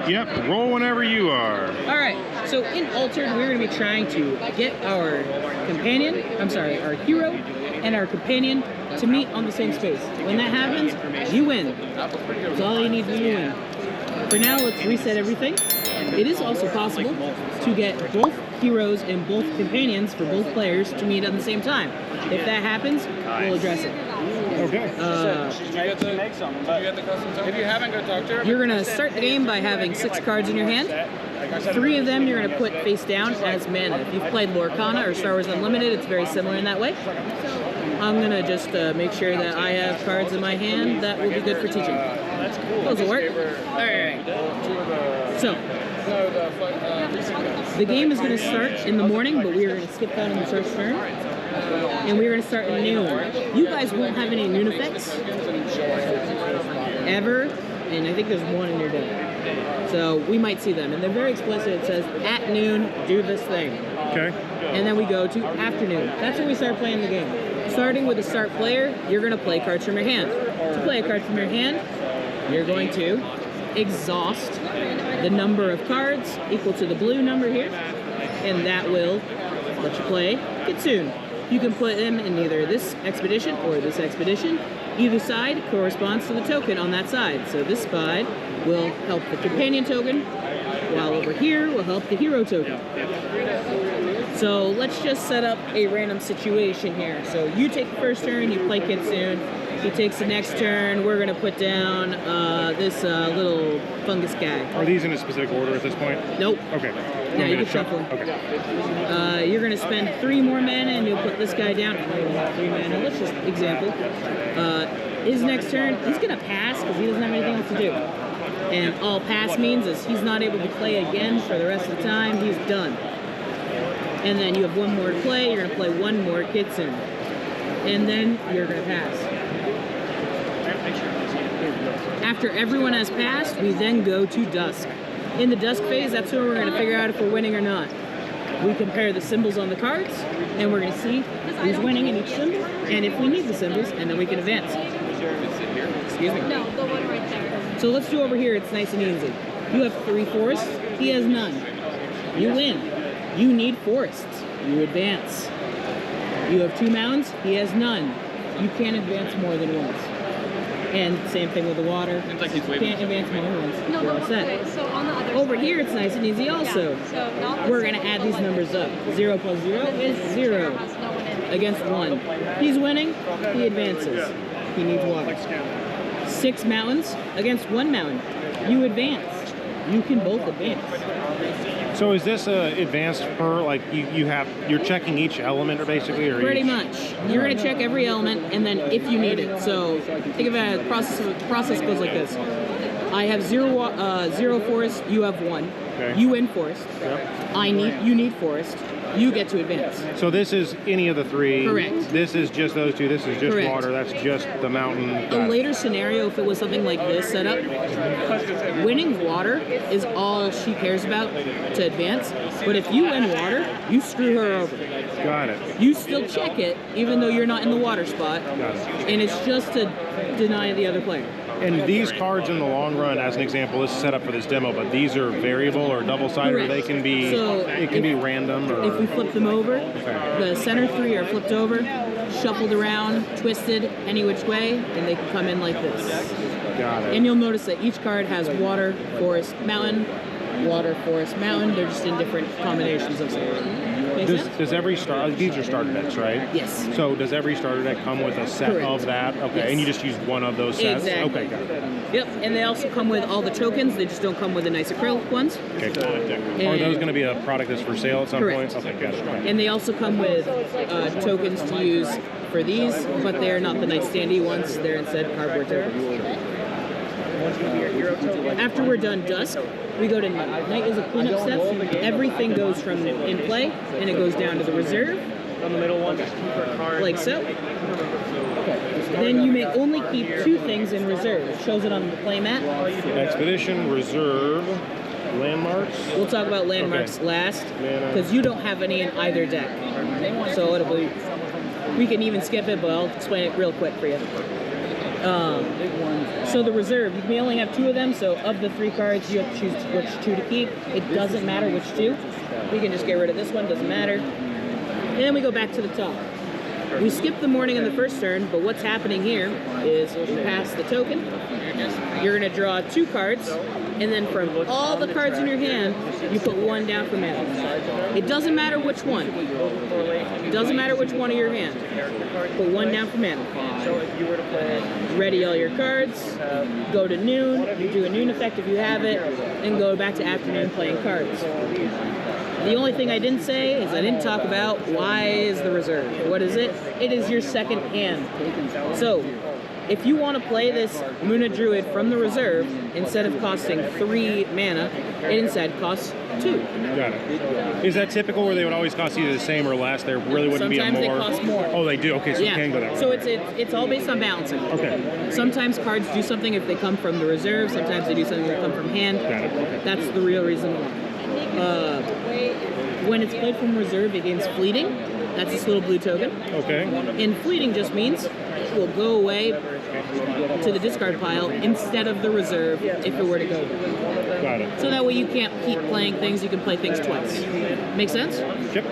Yep, roll whenever you are. Alright, so in Altered, we're going to be trying to get our our hero and our companion to meet on the same space. When that happens, you win. That's all you need to win. For now, let's reset everything. It is also possible to get both heroes and both companions for both players to meet at the same time. If that happens, we'll address it. Okay. Did you get to make some? Did you get the custom token? If you haven't, go talk to her. You're going to start the game by having 6 cards in your hand. 3 of them you're going to put face down as mana. If you've played Lorcana or Star Wars Unlimited, it's very similar in that way. I'm going to just make sure that I have cards in my hand that will be good for teaching. Those will work. Alright. So, the game is going to start in the morning, but we are going to skip that in the first turn. And we're going to start at noon. You guys won't have any noon effects ever, and I think there's one in your deck. So we might see them, and they're very explicit. It says, at noon, do this thing. Okay. And then we go to afternoon. That's when we start playing the game. Starting with the start player, you're going to play cards from your hand. To play a card from your hand, you're going to exhaust the number of cards equal to the blue number here, and that will let you play Kitsune. You can put them in either this expedition or this expedition. Either side corresponds to the token on that side. So this side will help the companion token, while over here will help the hero token. So let's just set up a random situation here. So you take the first turn, you play Kitsune. He takes the next turn. We're going to put down this little fungus guy. Are these in a specific order at this point? Nope. Okay. Yeah, you can shuffle. Okay. You're going to spend 3 more mana, and you'll put this guy down. 3 mana. Let's just example. His next turn, he's going to pass because he doesn't have anything else to do. And all pass means is he's not able to play again for the rest of the time. He's done. And then you have 1 more to play. You're going to play 1 more Kitsune. And then you're going to pass. After everyone has passed, we then go to Dusk. In the Dusk phase, that's where we're going to figure out if we're winning or not. We compare the symbols on the cards, and we're going to see who's winning in each symbol, and if we need the symbols, and then we can advance. Excuse me. No, the one right there. So let's do over here, it's nice and easy. You have 3 forests, he has none. You win. You need forests. You advance. You have 2 mounds, he has none. You can't advance more than once. And same thing with the water. Seems like he's You can't advance more than once. No, You're all set. okay, so on the other Over side. here, it's nice and easy also. Yeah, so not We're going to add these numbers up. 0 plus 0 is 0 has no one in it. against 1. He's winning, he advances. He needs water. 6 mountains against 1 mountain. You advance. You can both advance. So is this advanced per, like, you're checking each element basically, or Pretty much. You're going to check every element, and then if you need it. So think of it as process goes like this. I have 0 forest, you have 1. Okay. You win forest. Yep. You need forest. You get to advance. So this is any of the 3. Correct. This is just those 2. This is just Correct. water. That's just the mountain. A later scenario, if it was something like this setup, winning water is all she cares about to advance. But if you win water, you screw her over. Got it. You still check it, even though you're not in the water spot, Got it. and it's just to deny the other player. And these cards in the long run, as an example, this is set up for this demo, but these are variable or double-sided, or Correct. they can be, So it can be random, or... If we flip them over, the center 3 are flipped over, shuffled around, twisted any which way, and they can come in like this. Got it. And you'll notice that each card has water, forest, mountain, water, forest, mountain. They're just in different combinations of stuff. Make sense? Does every these are starter decks, right? Yes. So does every starter deck come with a set Correct. of that? Okay, Yes. and you just use one of those sets? Exactly. Okay, got it. Yep, and they also come with all the tokens. They just don't come with the nice acrylic ones. Okay, cool. Are those going to be a product that's for sale at some Correct. point? Okay, got it. And they also come with tokens to use for these, but they're not the nice standee ones. They're instead cardboard tokens. After we're done Dusk, we go to Night. Night is a cleanup step. Everything goes from in play, and it goes down to the reserve, On the middle one, just keep her card. like so. Then you may only keep 2 things in reserve. It shows it on the play mat. Expedition, Reserve, Landmarks. We'll talk about landmarks last, because you don't have any in either deck. So it'll be, we can even skip it, but I'll explain it real quick for you. So the reserve, you may only have 2 of them, so of the 3 cards, you have to choose which 2 to keep. It doesn't matter which 2. We can just get rid of this one, doesn't matter. And then we go back to the top. We skip the morning in the first turn, but what's happening here is you pass the token, you're gonna draw 2 cards, and then from all the cards in your hand, you put 1 down for mana. It doesn't matter which one. It doesn't matter which one of your hand. Put 1 down for mana. Ready all your cards, go to noon, you do a noon effect if you have it, and go back to afternoon playing cards. The only thing I didn't say is I didn't talk about why is the reserve. What is it? It is your second hand. So, if you want to play this Muna Druid from the reserve, instead of costing 3 mana, it instead costs 2. Got it. Is that typical where they would always cost either the same or less? There really wouldn't be a more? Sometimes they cost more. Oh, they do? Okay, so you can go that way. So it's all based on balancing. Okay. Sometimes cards do something if they come from the reserve, sometimes they do something if they come from hand. Got it. Okay. That's the real reason why. When it's played from reserve, it gains fleeting. That's this little blue token. Okay. And fleeting just means it will go away to the discard pile instead of the reserve if it were to go away. Got it. So that way you can't keep playing things, you can play things twice. Make sense? Yep.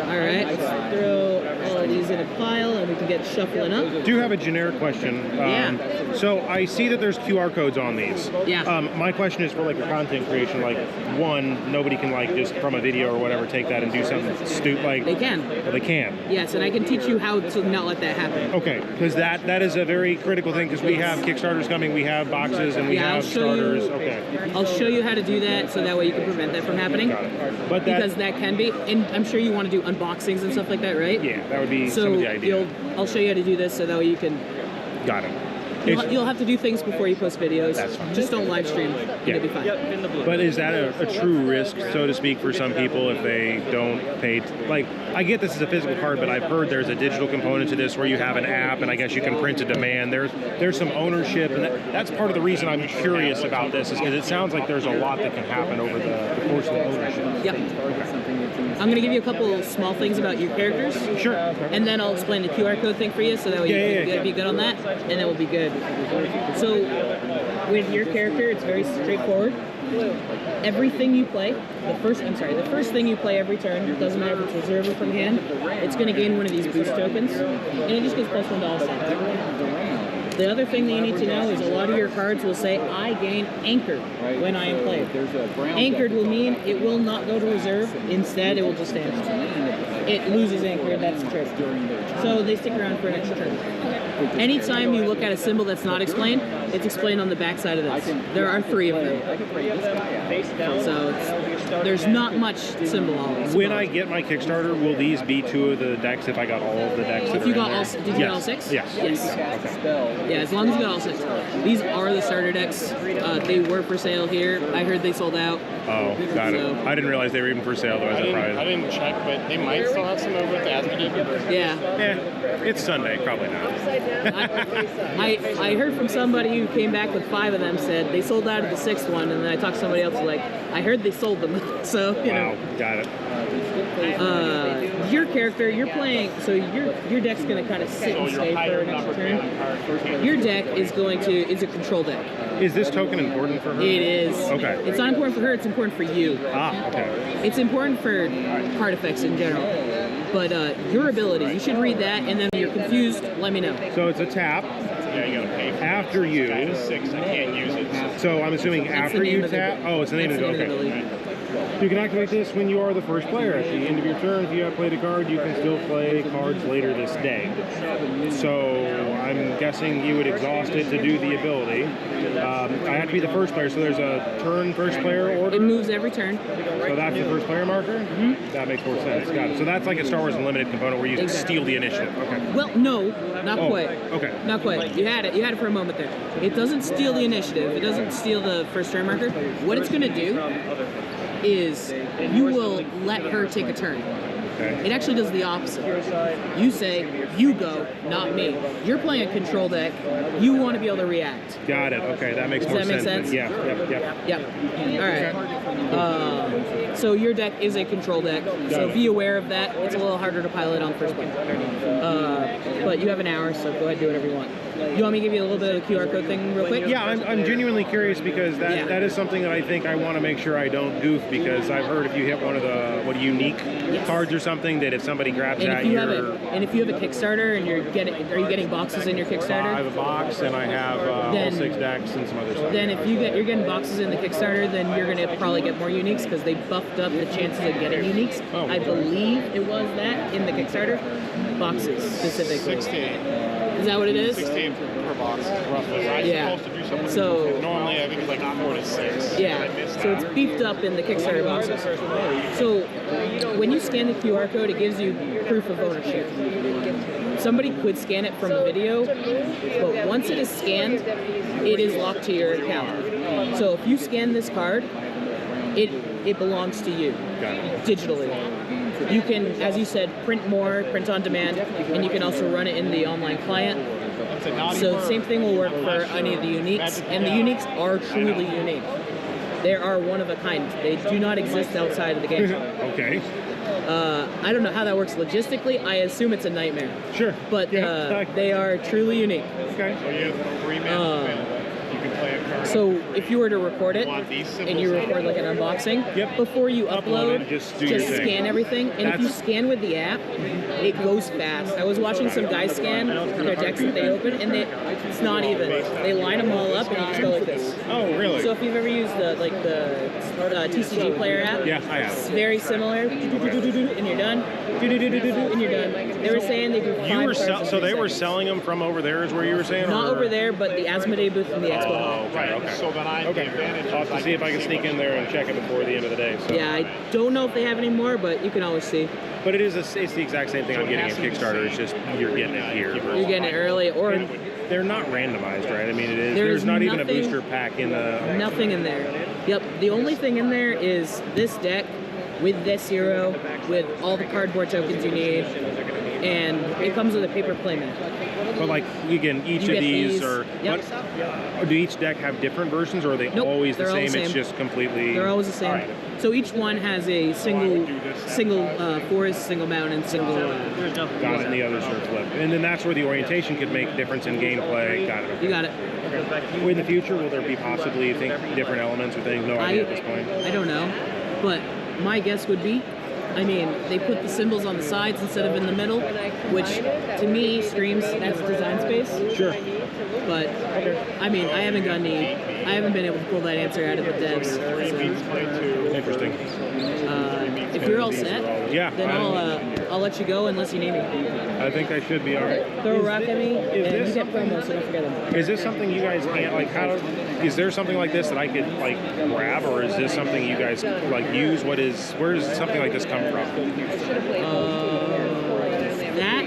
Alright, let's throw all of these in a pile and we can get shuffling up. Do you have a generic question? Yeah. So I see that there's QR codes on these. Yeah. My question is for like your content creation, like one, nobody can like just from a video or whatever take that and do something stupid like. They can. Well, they can. Yes, and I can teach you how to not let that happen. Okay, because that is a very critical thing because we have Kickstarters coming, we have boxes, and we have starters. Okay. I'll show you how to do that so that way you can prevent that from happening. Got it. But because that can be, and I'm sure you want to do unboxings and stuff like that, right? Yeah, that would be some of the idea. I'll show you how to do this so that way you can. Got it. You'll have to do things before you post videos. That's fine. Just don't live stream. Yeah. It'll be fine. But is that a true risk, so to speak, for some people if they don't pay? Like, I get this is a physical card, but I've heard there's a digital component to this where you have an app, and I guess you can print a demand. There's some ownership, and that's part of the reason I'm curious about this is because it sounds like there's a lot that can happen over the course of the ownership. Yep. I'm going to give you a couple small things about your characters. Sure. And then I'll explain the QR code thing for you so that way you can be good on that, and then we'll be good. So, with your character, it's very straightforward. Everything you play, the first thing you play every turn, doesn't matter if it's reserve or from hand, it's going to gain one of these boost tokens, and it just gets +1 to all stats. The other thing that you need to know is a lot of your cards will say, I gain Anchored when I am played. Anchored will mean it will not go to reserve, instead it will just stand. It loses Anchored, that's the trick. So they stick around for an extra turn. Anytime you look at a symbol that's not explained, it's explained on the back side of this. There are 3 of them. So there's not much symbol on it. When I get my Kickstarter, will these be 2 of the decks if I got all of the decks? If you got all, did you get all 6? Yes. Okay. Yeah, as long as you got all 6. These are the starter decks. They were for sale here. I heard they sold out. Oh, got it. I didn't realize they were even for sale, though. I didn't check, but they might still have some over at the Asmodee. Yeah. It's Sunday, probably not. I heard from somebody who came back with 5 of them, said they sold out of the 6th one, and then I talked to somebody else like, I heard they sold them. So, you know. Wow, got it. Your character, you're playing, so your deck's going to kind of sit and stay for an extra turn. Your deck is a control deck. Is this token important for her? It is. Okay. It's not important for her, it's important for you. Ah, okay. It's important for card effects in general. But your ability, you should read that, and then if you're confused, let me know. So it's a tap. Yeah, you gotta pay for After you. it. 6, I can't use it. So I'm assuming That's after the name you of the tap. Oh, it's the name of the ability. okay. You can activate this when you are the first player. At the end of your turn, if you have played a card, you can still play cards later this day. So I'm guessing you would exhaust it to do the ability. I have to be the first player, so there's a turn first player order. It moves every turn. So that's the first player marker? Mm-hmm. That makes more sense. Got it. So that's like a Star Wars Unlimited component where you steal the initiative. Okay. Well, no, not quite. Okay. Not quite. You had it for a moment there. It doesn't steal the initiative. It doesn't steal the first turn marker. What it's going to do is you will let her take a turn. Okay. It actually does the opposite. You say, you go, not me. You're playing a control deck. You want to be able to react. Got it. Okay, that makes Does more that make sense. sense? Yeah. Yep. All right. So your deck is a control deck. So be aware of that. It's a little harder to pilot on first play. But you have an hour, so go ahead and do whatever you want. You want me to give you a little bit of the QR code thing real quick? Yeah, I'm genuinely curious because that is something that I think I want to make sure I don't goof, because I've heard if you hit one of the unique cards or something, that if somebody grabs And that, if you have a Kickstarter and are you getting boxes in your Kickstarter? I have a box and I have all 6 decks and some other stuff. Then if you're getting boxes in the Kickstarter, then you're gonna probably get more uniques because they buffed up the chances of getting uniques. Oh. I believe it was that in the Kickstarter boxes specifically. 16. Is that what it is? 16 per box, roughly. Yeah. Supposed to do something. So Normally, I think it's like 4 to 6. yeah, so it's beefed up in the Kickstarter boxes. So when you scan the QR code, it gives you proof of ownership. Somebody could scan it from a video, but once it is scanned, it is locked to your account. So if you scan this card, it belongs to you digitally. You can, as you said, print on demand, and you can also run it in the online client. So the same thing will work for any of the uniques, and the uniques are truly unique. They are one of a kind. They do not exist outside of the game. Okay. I don't know how that works logistically. I assume it's a nightmare. Sure. But they are truly unique. Okay. So you have 3 minutes available. You can play a card. So if you were to record it, and you record like an unboxing, before you upload, it, just do your thing. scan everything. And if you scan with the app, it goes fast. I was watching some guys scan their decks that they open, and it's not even. They line them all up, and you just go like this. Oh, really? So if you've ever used the TCG player app, Yeah, I have. it's very similar. And you're done. And you're done. They were saying they do 5 cards in So 3 they were seconds. selling them from over there, is where you were saying? Not over there, but the Asmodee booth in the expo hall. Right. Okay. So then the advantage I'll have to see if I can sneak in there and check it before the end of the day. So. Yeah, I don't know if they have any more, but you can always see. But it's the exact same thing I'm getting at Kickstarter. It's just you're getting it here. You're getting it early, or And they're not randomized, right? I mean, it is. There's There's not even a nothing- booster pack in the. nothing in there. Yep, the only thing in there is this deck with this hero, with all the cardboard tokens you need, and it comes with a paper playmat. But like again, each You of get these these. are. Yep. Do each deck have different versions, or are they Nope, always the they're all the same? It's same. just completely. They're always the same. All right. So each one has a single forest, single mountain, single. Got it, and the others are flipped. And then that's where the orientation could make a difference in gameplay. Got it. You got it. In the future, will there be possibly, you think, different elements or things? No idea at this point. I don't know, but my guess would be, I mean, they put the symbols on the sides instead of in the middle, which to me screams that's design space. Sure. But I mean, I haven't been able to pull that answer out of the devs. So, Interesting. if you're all set, Yeah. then I'll let you go unless you need me. I think I should be all right. Throw a rock at me, and this you get promo, so don't forget them. Is this something you guys can't like? Is there something like this that I could like grab, or is this something you guys like use? Where does something like this come from? That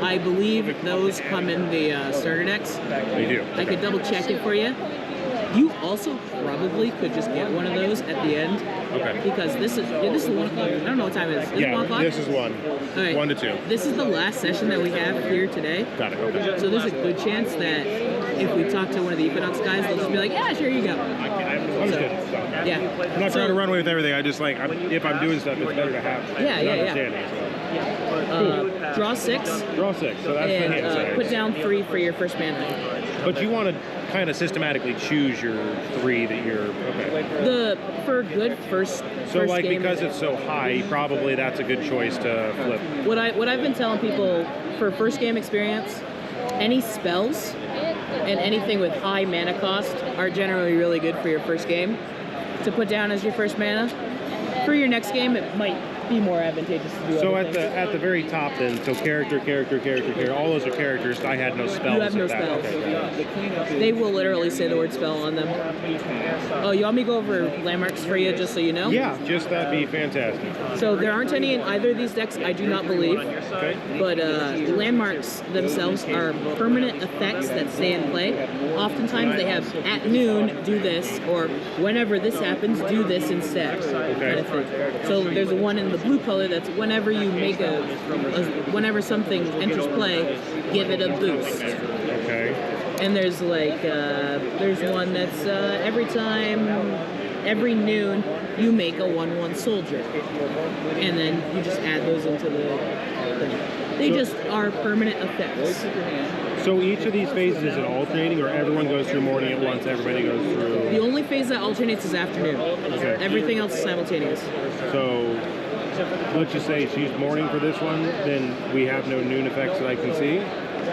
I believe those come in the starter decks. They do. I could double check it for you. You also probably could just get one of those at the end. Okay. Because this is 1 o'clock. I don't know what time it is. Is it 1 o'clock? This is 1. All right. 1 to 2. This is the last session that we have here today. Got it. Okay. So there's a good chance that if we talk to one of the Equinox guys, they'll just be like, yeah, sure, you go. Understood. Yeah. I'm not trying to run away with everything. I just like if I'm doing stuff, it's better to have Yeah. understanding. Draw 6 Draw 6. So that's the hand and size. put down 3 for your first mana. But you want to kind of systematically choose your 3 that you're okay. For good first So first like game, because it's so high, probably that's a good choice to flip. what I've been telling people for first game experience, any spells and anything with high mana cost are generally really good for your first game to put down as your first mana. For your next game, it might be more advantageous to do So other things. at the very top then, so character, all those are characters. I had no spells. You have no at that. spells. Okay. They will literally say the word spell on them. Oh, you want me to go over landmarks for you just so you know? Yeah, just that'd be fantastic. So there aren't any in either of these decks, I do not believe. Okay. But landmarks themselves are permanent effects that stay in play. Oftentimes they have at noon, do this, or whenever this happens, do this instead. Kind of thing. So there's one in the the blue color, that's whenever you make whenever something enters play, give it a boost. Okay. And there's like, there's one that's every noon, you make a 1/1 soldier. And then you just add those into the thing. They just are permanent effects. So each of these phases, is it alternating, or everyone goes through morning at once, everybody goes through? The only phase that alternates is afternoon. Okay. Everything else is simultaneous. So let's just say she's morning for this one, then we have no noon effects that I can see.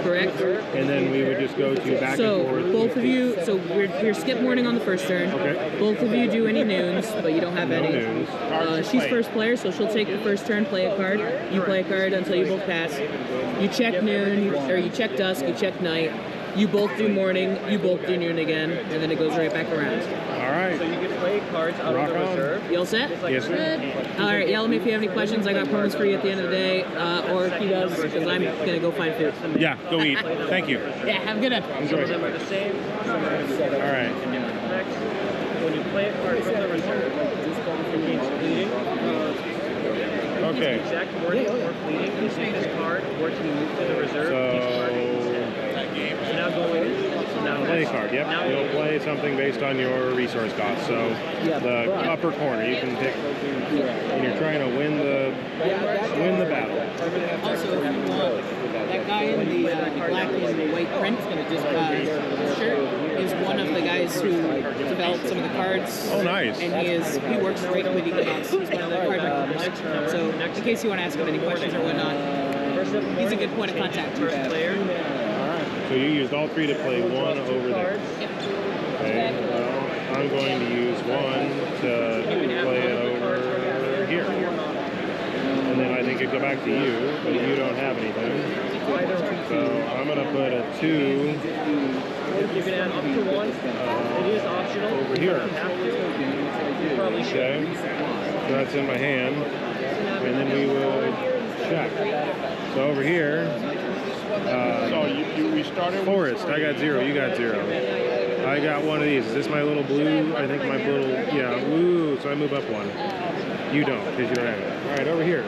Correct? And then we would just go to back and forth. So both of you, so we're skip morning on the first turn. Okay. Both of you do any noons, but you don't have No any. noons. She's first player, so she'll take the first turn, play a card. You play a card until you both pass. You check noon, or you check dusk, you check night. You both do morning, you both do noon again, and then it goes right back around. All right. So you can play cards out Rock of the on. reserve. You all set? Yes, sir. All right, yell at me if you have any questions. I got promos for you at the end of the day, or he does, because I'm gonna go find food. Yeah, go eat. Thank you. Yeah, have a good one. Enjoy. Them are the same. All right. When you play a card from the reserve, it means bleeding. Okay. Exact wording for bleeding. You take this card, or to move to the reserve. So Now going. Now play card. Yep. You'll play something based on your resource cost. So the upper corner, you can pick when you're trying to win the battle. Also, if you want, that guy in the black and white print shirt is one of the guys who developed some of the cards. Oh, nice. And he works right with Geeks. He's one of the card makers. So in case you want to ask him any questions or whatnot, he's a good point of contact. So you used all three to play one over there. Okay. Well, I'm going to use one to play it over here. And then I think it'd go back to you, but you don't have anything. So I'm going to put a 2 You can add up to 1. It is optional. over here. You probably should. Okay. So that's in my hand. And then we will check. So over here, we started Forest, I got 0, you got 0. I got one of these. Is this my little blue? I think my little, yeah, ooh, so I move up 1. You don't, because you don't have it. All right, over here.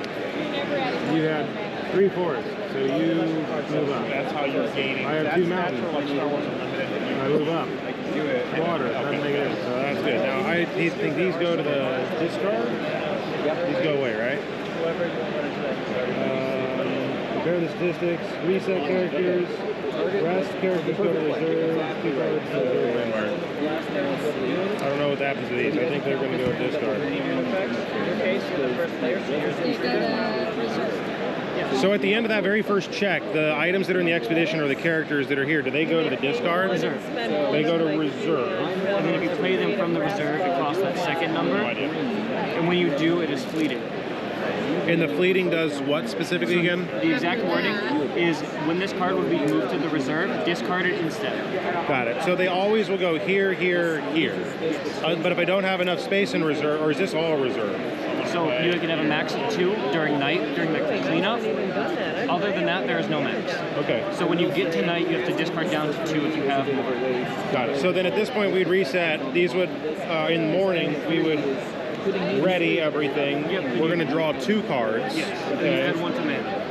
You had 3 forests, so you move up. That's how you're gaining. I have 2 mountains. I move up. Water, doesn't make it. So that's good. Now, I think these go to the discard. These go away, right? Compare the statistics, reset characters, rest characters go to reserve, 2 cards to reserve landmark. I don't know what happens to these. I think they're going to go discard. So at the end of that very first check, the items that are in the expedition or the characters that are here, do they go to the discard? Reserve. They go to reserve. And then if you play them from the reserve, it costs that second number. And when you do, it is fleeting. And the fleeting does what specifically again? The exact wording is when this card would be moved to the reserve, discard it instead. Got it. So they always will go here, here, here. But if I don't have enough space in reserve, or is this all reserve? So you can have a max of 2 during night, during the cleanup. Other than that, there is no max. Okay. So when you get to night, you have to discard down to 2 if you have more. Got it. So then at this point, we'd reset. These would, in the morning, we would ready everything. We're going to draw 2 cards. Yes. Okay. You add 1 to mana.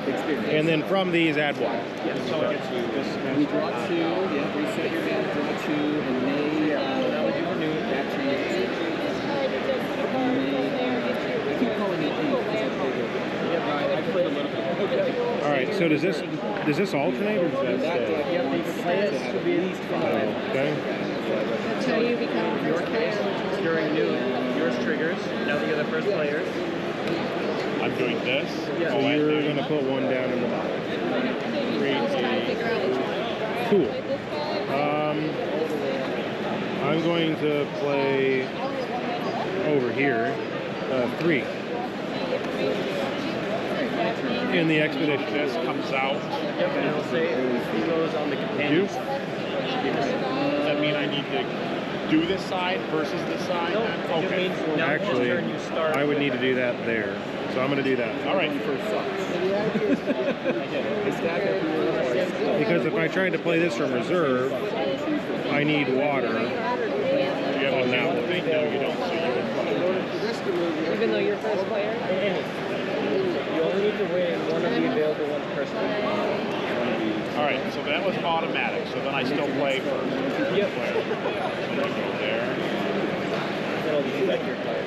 And then from these, add 1. Yes. So it gets you this. We draw 2, reset your hand, draw 2, and may that would do renew back to you. I keep calling it I played a little bit. All right. So does this alternate or does that stay? Okay. Until you become first player. During noon, yours triggers. Now that you're the first player. I'm doing this. So you're going to put 1 down in the bottom. Cool. I'm going to play over here 3 in the expedition. This comes out. Yep, and it'll say it goes on the companion. Does that mean I need to do this side versus this side? No, then? it just means now Actually, turn you start. I would need to do that there. So I'm going to do that. All right. Because if I tried to play this from reserve, I need water. You have a now thing? No, you don't. So you Even though you're first player? need to win one of the available ones personally. All right, so that was automatic. So then I still play first. Yep. So I'm gonna go there. That'll be back your card.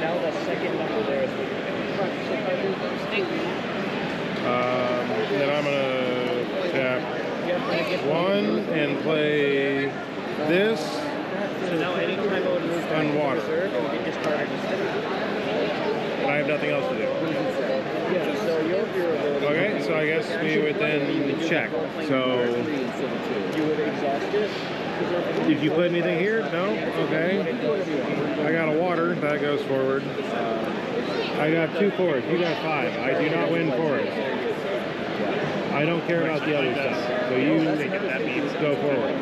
Now the second number there is Then I'm gonna tap one and play this so now anytime I would move back and to water. reserve, it would get discarded instead. And I have nothing else to do. Yeah, so you're Okay, so I guess we would then check. So you would exhaust it. did you put anything here? No? Okay. I got a water, that goes forward. I got 2 fours, you got 5. I do not win fours. I don't care about the other stuff. So you go forward.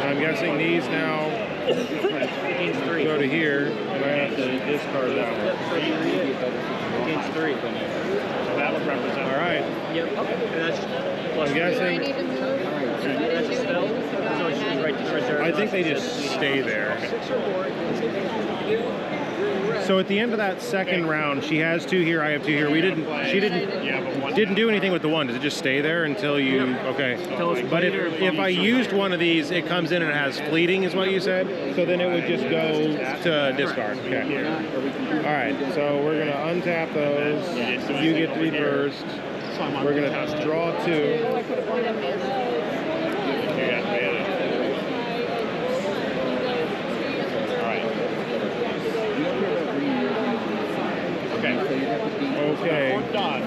I'm guessing these now go to here, and I have to discard that one. Against 3. So that would represent. All right. Yep. And that's just plus I'm Do I guessing. need to move? that's a spell. So it's just right to reserve. I think they just stay there. So at the end of that second round, she has 2 here, I have 2 here. She didn't do anything with the 1. Does it just stay there until you? Okay. But if I used one of these, it comes in and it has fleeting, is what you said. So then it would just go to discard. Okay. All right. So we're gonna untap those. You get 3 first. We're gonna draw 2. Okay. We're done.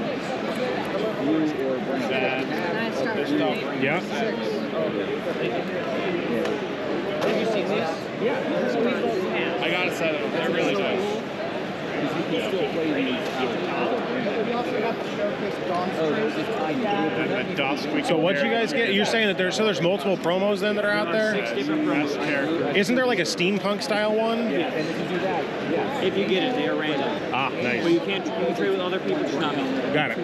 Then Nice start. this stuff. Yeah. Have you seen this? Yeah. So we both have. I gotta set it up. It really does. And the dusk. So what'd you guys get? You're saying that there's multiple promos then that are out there? 6 different promos. Isn't there like a steampunk style one? If you get it, they are random. Ah, nice. But you can trade with other people, just not me. Got it.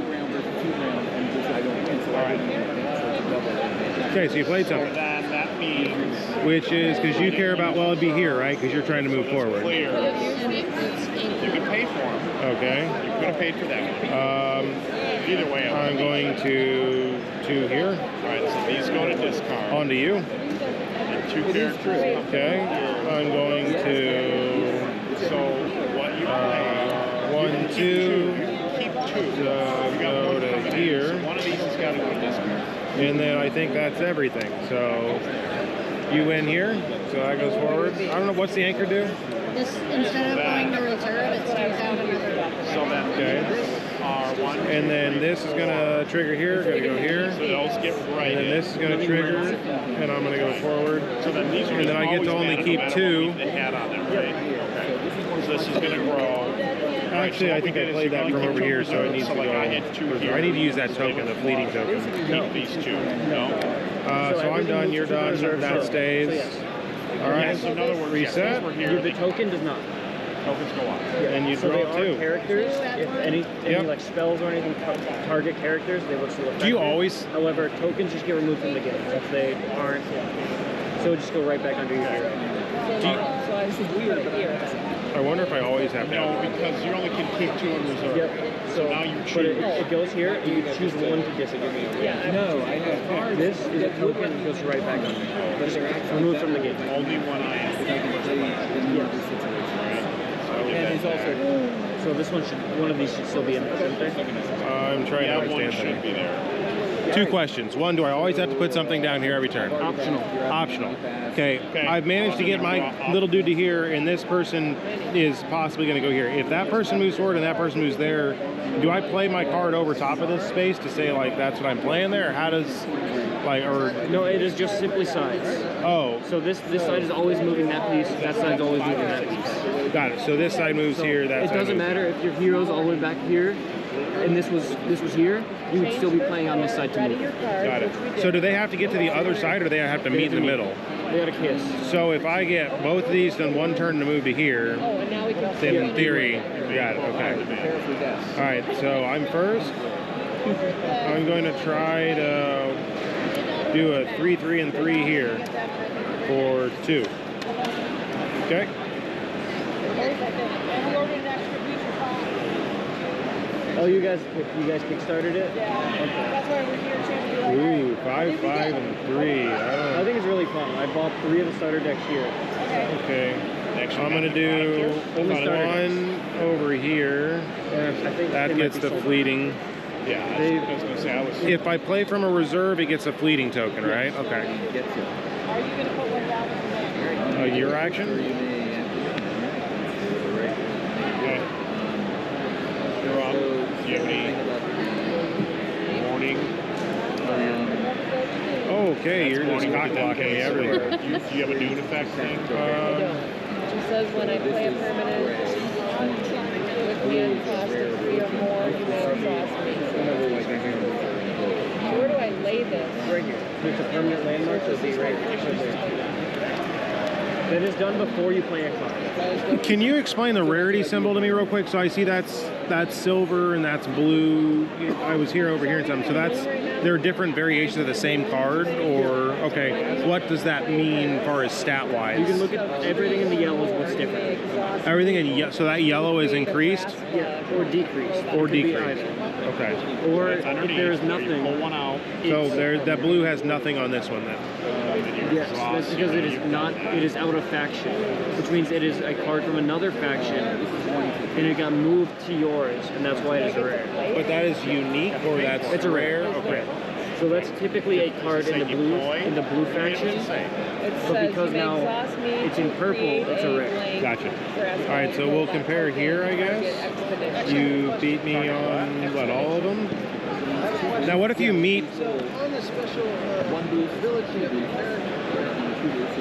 Okay, so you played So something, then that means which is because you care about, well, it'd be here, right? Because you're trying to move forward. clear. You can pay for them. Okay. You could have paid for that one. Either way, I'm going to here. All right, so these go to discard. On to you. And 2 characters. Okay. I'm going to So what you play? 1, 2. Keep 2. Go to here. So one of these has got to go to discard. And then I think that's everything. So you win here. So that goes forward. I don't know, what's the anchor do? This, instead of going to reserve, it stays out another. So then Okay. are 1, 2, And then this is gonna trigger here, gonna go here. So those get right And then in. this is gonna trigger, and I'm gonna go forward. So then these are And then I get to always only bad, keep no matter 2. what they had on them, right? Okay. So this is gonna grow. Actually, I think I played that from over here, so it needs to So like I had 2 go. here. I need to use that token, the fleeting token. Keep these 2. No. So I'm done, you're done, that stays. All right, So in other words, reset. yes, we're here. The token does not. Tokens go up. And you So they draw are 2. characters. If any Yep. like spells or anything target characters, they will still affect Do you them. always? However, tokens just get removed from the game if they aren't. So it just go right back under your hero. I wonder if I always have to No, have it. because you only can keep 2 in reserve. Yep. So now you But choose. it goes here, and you choose one to discard. No, I know. This is a token that goes right back under. But it's removed from the game. Only one I am. And it's also So this one of these should still be in the center. I'm trying to Yeah, one understand should be that. there. 2 questions. 1, do I always have to put something down here every turn? Optional. Optional. Okay, Okay. I've managed to get my little dude to here, and this person is possibly going to go here. If that person moves forward and that person moves there, do I play my card over top of this space to say, like, that's what I'm playing there? Or how does, like, or, No, it is just simply sides. oh, So this side is always moving that piece. That side's always moving that piece. got it. So this side moves So here, that it side doesn't moves matter if your hero's all the way back here, and this was here. You would still be playing on this side to move. Got it. So do they have to get to the other side, or they have to meet in the middle? They got a kiss. So if I get both of these in 1 turn to move to here, then in theory, got it, okay. All right, so I'm first. I'm going to try to do a 3, 3, and 3 here. for 2. Okay. Oh, you guys kickstarted it? That's why we're here too. Ooh, 5, 5, and 3. I think it's really fun. I bought 3 of the starter decks here. Okay. I'm gonna do Only starter one over here. I think That they might gets be the sold. fleeting. Yeah, I was gonna say I was. If I play from a reserve, it gets a fleeting token, right? Okay. Are you going to put one down in the Your action? Okay. You're up. Do you have any warning? Okay, you're just Warning cock with the blocking me case everywhere. where Do you have a Dune effect thing? It says when I play a permanent with hand cost of 3 or more, you may exhaust me. So where do I lay this? Right here. It's a permanent landmark, so it'll be right here. That is done before you play a card. Can you explain the rarity symbol to me real quick? So I see that's silver and that's blue. I was here over here and something. So there are different variations of the same card, or okay, what does that mean as far as stat wise? You can look at everything in the yellow is what's different. Everything so that yellow is increased Yeah, or decreased. or It could be decreased. either. Okay. Or It's if underneath, there's so you nothing. pull one out. So that blue has nothing on this one then. Yes, that's because it is not. It is out of faction, which means it is a card from another faction, and it got moved to yours, and that's why it is rare. But that is unique, or that's It's a rare. Okay. So that's typically a card in the blue faction, but because now it's in purple, it's a rare. Gotcha. All right, so we'll compare here, I guess. You beat me on what, all of them? Now, what if you meet? On the special ability of the character,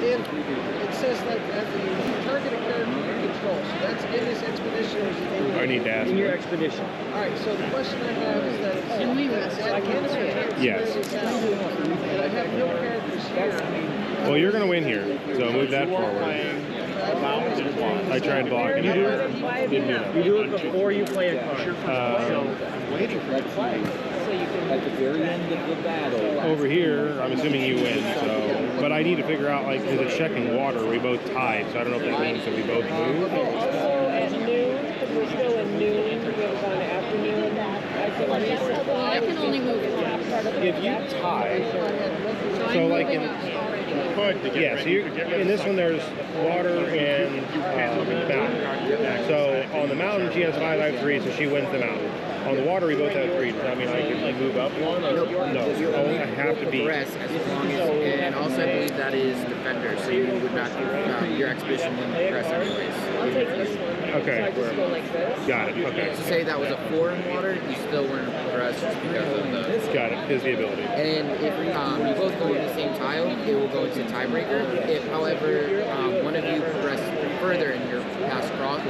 it says like after you target a character you control. So that's in this expedition. Or is it in I need to ask. In your expedition. All right. So the question I have is that Can we rest? I can't switch. Yes. And I have no characters here. Well, you're going to win here, so move that forward. I tried blocking it. Didn't do that. You do it before you play a card. At the very end of the battle. Over here, I'm assuming you win, so. But I need to figure out, like, because it's checking water, we both tied, so I don't know if that means that we both move. Also at noon, because we're still in noon, we haven't gone to afternoon. I can only move half part of If you tie, so like in, yeah, so in this one there's water and mountain. So on the mountain she has 5, I have 3, so she wins the mountain. On the water we both have 3. Does that mean I can like move up one? Or? No, I have to be. Rest as long as, and also I believe that is defender, so you would not your expedition wouldn't progress anyways. I'll take this one. Okay. So I just go like this. Got it. Okay. To say that was a 4 in water, you still wouldn't progress just because of the. Got it. Is the ability. And if you both go in the same tile, it will go into tiebreaker. If, however, one of you progress further in your past cross,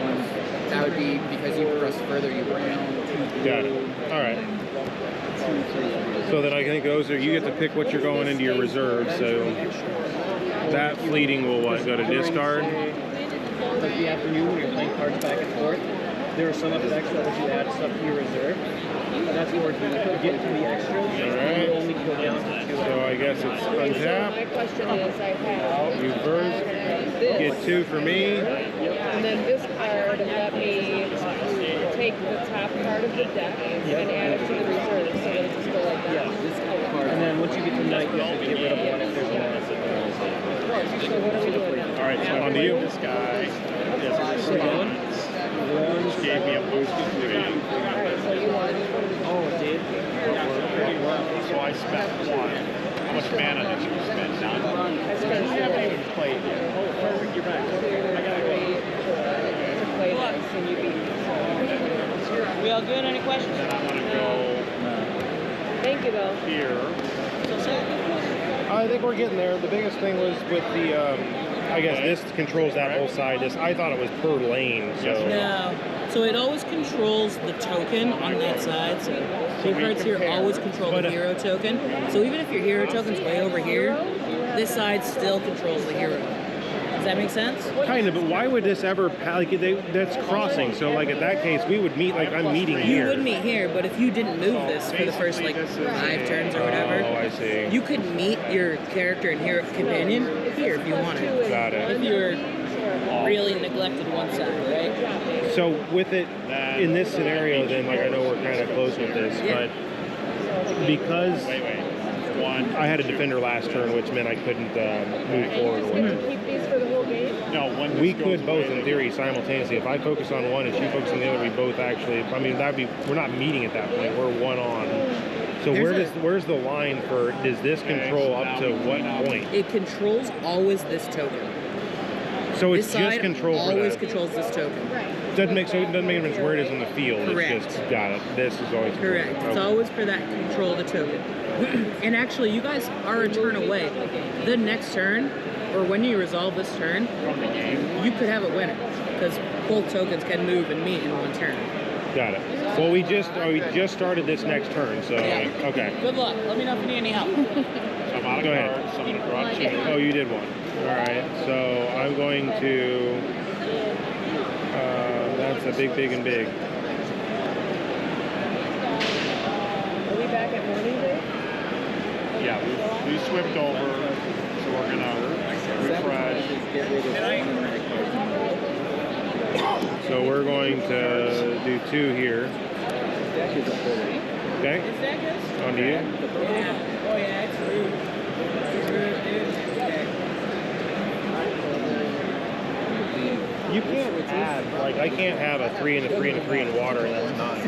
that would be because you progress further, you win. Got it. All right. So then I think those are, you get to pick what you're going into your reserve. So that fleeting will what, go to discard. Like the afternoon when you're playing cards back and forth, there are some effects that let you add stuff to your reserve. That's where if you get to the extras, Alright. you only go down to 2. So I guess it's So untap. my question is, I have You first. this, Get 2 for me. and then this card let me take the top part of the deck and add it to the reserve, so it'll just go like that. And then once you get to night, you have to get rid of one if there's one. So what are we doing now? All right, so On to you. This guy is a response. Just gave me a boosted 3. Alright, so you want Oh, it did? So I spent 1. How much mana did you spend? None? I spent 7 Played. Oh, perfect, you're back. to play this, and you beat me. We all good? Any questions? Then I'm gonna go Thank you, though. here. I think we're getting there. The biggest thing was with the, I guess this controls that whole side. This, I thought it was per lane, so. No. So it always controls the token on that side. So your cards here always control the hero token. So even if your hero token's way over here, this side still controls the hero. Does that make sense? Kind of, but why would this ever, like, that's crossing, so like in that case, we would meet, like, I'm meeting You here. would meet here, but if you didn't move this for the first like 5 turns or whatever, Oh, I see. you could meet your character and hero companion here if you wanted. Got it. If you were really neglected one side, right? So with it in this scenario, then like I know we're kind of close with this, but because I had a defender last turn, which meant I couldn't move forward. Or whatever. Keep these for the whole game? No, one. We could both, in theory, simultaneously. If I focus on one and she focuses on the other, we both actually. I mean, that'd be. We're not meeting at that point. We're one on. So where's the line for? Does this control up to what point? It controls always this token. So it's This just side control for always that. controls this token. It doesn't make a difference where it is in the field. Correct. It's just got it. This is always Correct. It's okay. always for that control of the token. And actually, you guys are a turn away. The next turn, or when you resolve this turn, you could have a winner because both tokens can move and meet in one turn. Got it. Well, we just started this next turn, so Yeah. okay. Good luck. Let me know if you need any help. So I'm out of Go ahead. cards, so I'm going to draw two. Oh, you did one. All right. So I'm going to. That's a big, big, and big. Are we back at morning day? Yeah, we swift over, so we're going to refresh. Get rid of one of my cards. So we're going to do 2 here. Deck is a full. Okay. On to you. Yeah. Oh yeah, it's rude. It's rude, dude. You can't add, like, I can't have a 3 and a 3 and a 3 in water, and that's 9.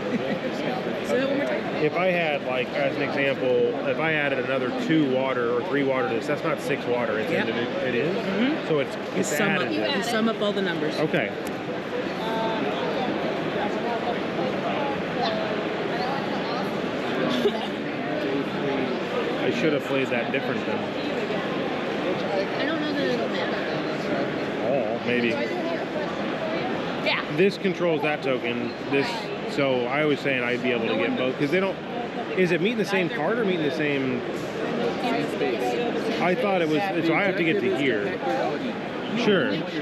Say that one more time. If I had, like, as an example, if I added another 2 water or 3 water to this, that's not 6 water. It's Yep. it is? Mhm. So it's You sum up. added. You sum up all the numbers. Okay. I should have played that different then. I don't know that it'll matter. Oh, maybe. Yeah. This controls that token. This, so I was saying I'd be able to get both because they don't. Is it meeting the same card or meeting the same? I thought it was. So I have to get to here. Sure. Check it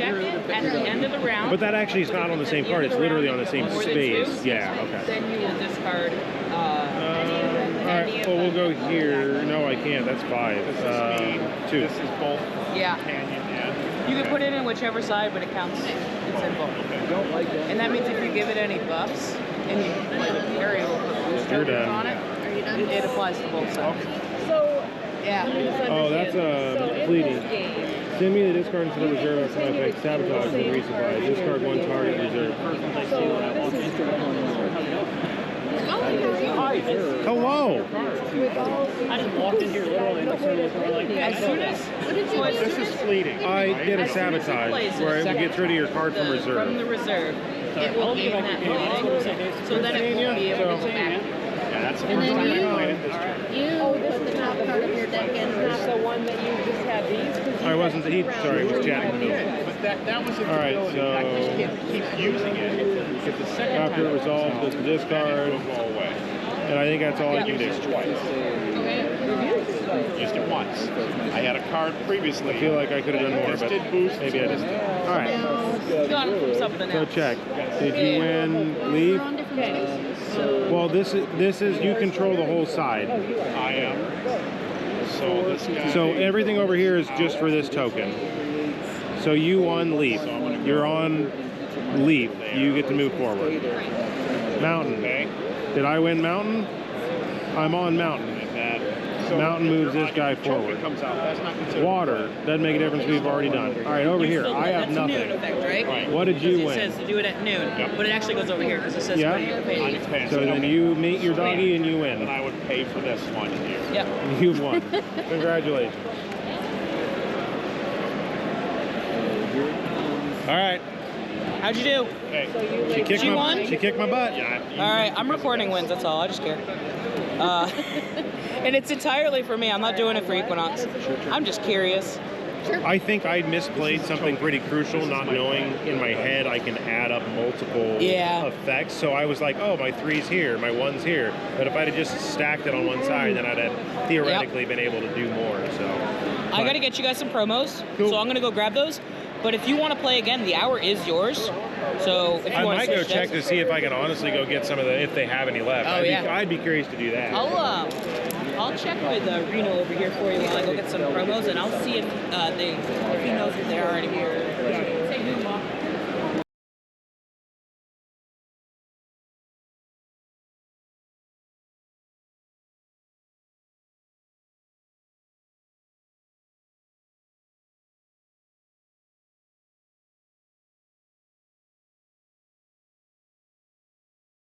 at the end of the round. But that actually is not on the same card. It's literally on the same More than space. two? Yeah. Okay. Then you will discard. All right. Well, we'll go here. No, I can't. That's 5. 2. This is both Yeah. Canyon and... You can put it in whichever side, but it counts. It's in both. Don't like that. And that means if you give it any buffs, and you like area will put boost You're tokens done. on it, Are you done? it applies to both sides. So, Yeah. Oh, that's so in fleeting. this game, Send me the discard instead of reserve after my effect. Sabotage and resupply. Discard 1 target reserve. so this is Hello. with all I just walked in here literally and like, As soon as This is fleeting. I did a as soon as it sabotage plays where it it, gets rid of your card from from reserve. the reserve, it will gain that bleeding, so then it won't be able to back. Yeah, that's the And first then time I you- played it this turn. You put the top card of your deck in not first. the one that you just had these. 'Cause you I wasn't. had He. two rounds. Sorry, he was chatting in the middle. But that was an All right, ability. I just can't keep using it. If the second After time it resolves, comes it's out, discard, it will go away. and I think that's all I can do. Use it twice. Used it once. I had a card previously. I feel like I could have done more, Just but did boost. maybe I just. All right. Gone from something So else. check. Did you win? Leave. We're on different spaces. Well, this is you control the whole side. I am. So this guy. So everything over here is just for this token. So you won leaf. You're on leaf. You get to move forward. Mountain. Okay. Did I win mountain? I'm on mountain. And that. So Mountain moves this guy token forward. comes out. That's not considered. Water. Doesn't make a difference. We've already done. All right, over here. I have That's a noon nothing. effect, right? Right. What did you It win? says to do it at noon, Yep. but it actually goes over here because it says Yeah. put your I page. need to pay. So then you meet your doggy and you Then win. I would pay for this one here. Yep. You've won. Congratulations. All right. How'd you do? Hey. She kicked She my won? She kicked my butt. Yeah. All right, I'm recording wins. That's all. I just care. And it's entirely for me. I'm not doing it for Equinox. I'm just curious. I think I misplayed something pretty crucial, not knowing in my head I can add up multiple Yeah. effects. So I was like, oh, my 3's here, my 1's here. But if I'd have just stacked it on one side, then I'd have theoretically been able to do more. So I got to get you guys some promos, Cool. so I'm gonna go grab those. But if you want to play again, the hour is yours. So if you I want might to go check to see if I can honestly go get some of the if they have any left. Oh, yeah. I'd be curious to do that. I'll I'll check with Reno over here for you while I go get some promos, and I'll see if he knows if they are anymore.